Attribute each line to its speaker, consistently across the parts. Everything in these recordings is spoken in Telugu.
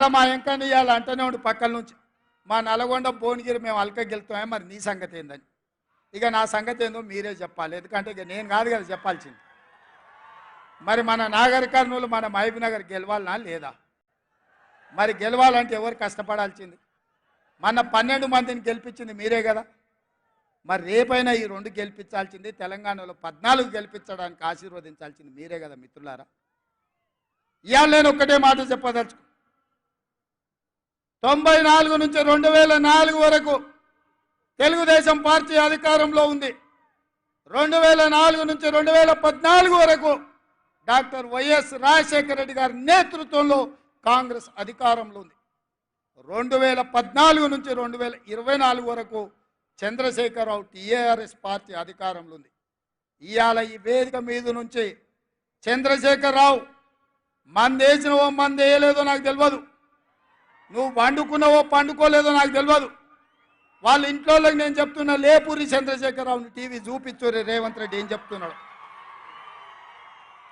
Speaker 1: మళ్ళీ మా ఎంకని ఇవాళ అంటనే ఉండి పక్కల నుంచి మా నల్గొండ భువనగిరి మేము అల్క గెలుతామే, మరి నీ సంగతి ఏందని. ఇక నా సంగతి ఏందో మీరే చెప్పాలి, ఎందుకంటే ఇక నేను కాదు కదా చెప్పాల్సింది. మరి మన నాగర్ కర్నూలు మన మహబూబ్ నగర్ గెలవాలనా లేదా? మరి గెలవాలంటే ఎవరు కష్టపడాల్సింది? మన 12 మందిని గెలిపించింది మీరే కదా. మరి రేపైనా ఈ 2 గెలిపించాల్సింది, తెలంగాణలో 14 గెలిపించడానికి ఆశీర్వదించాల్సింది మీరే కదా మిత్రులారా. ఇవాళ నేను ఒక్కటే మాట చెప్పదలుచుకు, 94 నుంచి 2004 వరకు తెలుగుదేశం పార్టీ అధికారంలో ఉంది. 2004 నుంచి 2014 వరకు డాక్టర్ వైఎస్ రాజశేఖర రెడ్డి గారి నేతృత్వంలో కాంగ్రెస్ అధికారంలో ఉంది. 2014 నుంచి 2024 వరకు చంద్రశేఖరరావు టీఆర్ఎస్ పార్టీ అధికారంలో ఉంది. ఇవాళ ఈ వేదిక మీద నుంచి చంద్రశేఖరరావు మందేసినవో మందేయలేదో నాకు తెలియదు, నువ్వు పండుకున్నావో పండుకోలేదో నాకు తెలియదు. వాళ్ళ ఇంట్లో నేను చెప్తున్నా, లేపూరి చంద్రశేఖరరావుని టీవీ చూపించురే రేవంత్ రెడ్డి ఏం చెప్తున్నాడు.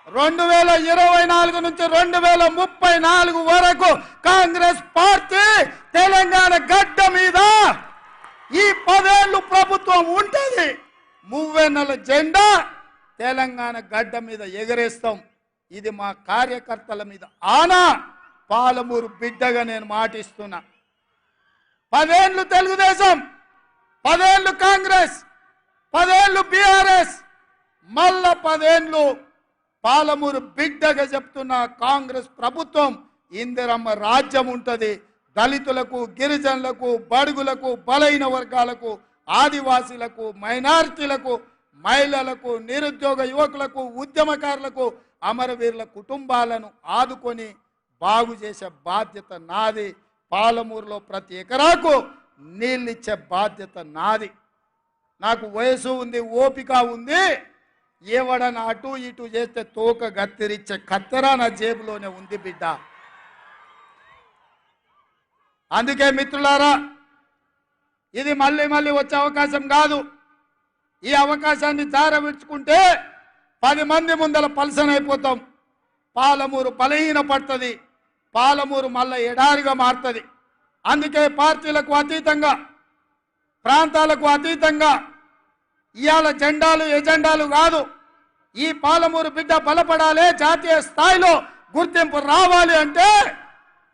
Speaker 1: 2024 నుంచి 2034 వరకు కాంగ్రెస్ పార్టీ తెలంగాణ గడ్డ మీద ఈ 10 ఏళ్ళు ప్రభుత్వం ఉంటుంది. 30 జెండా తెలంగాణ గడ్డ మీద ఎగరేస్తాం. ఇది మా కార్యకర్తల మీద ఆనా. పాలమూరు బిడ్డగా నేను మాటిస్తున్నా. 10 ఏళ్ళు తెలుగుదేశం, 10 ఏళ్ళు కాంగ్రెస్, 10 ఏళ్ళు బీఆర్ఎస్, మళ్ళా 10 ఏళ్ళు పాలమూరు బిడ్డగా చెప్తున్న కాంగ్రెస్ ప్రభుత్వం. ఇందిరమ్మ రాజ్యం ఉంటుంది. దళితులకు, గిరిజనులకు, బడుగులకు, బలైన వర్గాలకు, ఆదివాసీలకు, మైనారిటీలకు, మహిళలకు, నిరుద్యోగ యువకులకు, ఉద్యమకారులకు, అమరవీరుల కుటుంబాలను ఆదుకొని బాగు చేసే బాధ్యత నాది. పాలమూరులో ప్రతి ఎకరాకు నీళ్ళిచ్చే బాధ్యత నాది. నాకు వయసు ఉంది, ఓపిక ఉంది. ఎవడన్నా అటు ఇటు చేస్తే తోక గత్తిరిచ్చే కత్తెర నా జేబులోనే ఉంది బిడ్డ. అందుకే మిత్రులారా, ఇది మళ్ళీ మళ్ళీ వచ్చే అవకాశం కాదు. ఈ అవకాశాన్ని జారవిడ్చుకుంటే 10 మంది ముందల పల్సన్ అయిపోతాం. పాలమూరు బలహీన పడుతుంది. పాలమూరు మళ్ళీ ఎడారిగా మారుతుంది. అందుకే పార్టీలకు అతీతంగా, ప్రాంతాలకు అతీతంగా ఇవాళ జెండాలు ఎజెండాలు కాదు, ఈ పాలమూరు బిడ్డ బలపడాలి, జాతీయ స్థాయిలో గుర్తింపు రావాలి అంటే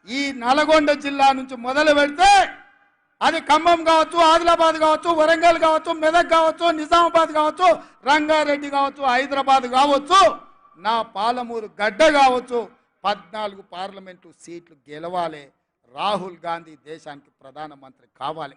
Speaker 1: ఈ నల్గొండ జిల్లా నుంచి మొదలు పెడితే అది ఖమ్మం కావచ్చు, ఆదిలాబాద్ కావచ్చు, వరంగల్ కావచ్చు, మెదక్ కావచ్చు, నిజామాబాద్ కావచ్చు, రంగారెడ్డి కావచ్చు, హైదరాబాద్ కావచ్చు, నా పాలమూరు గడ్డ కావచ్చు, 14 పార్లమెంటు సీట్లు గెలవాలి. రాహుల్ గాంధీ దేశానికి ప్రధానమంత్రి కావాలి.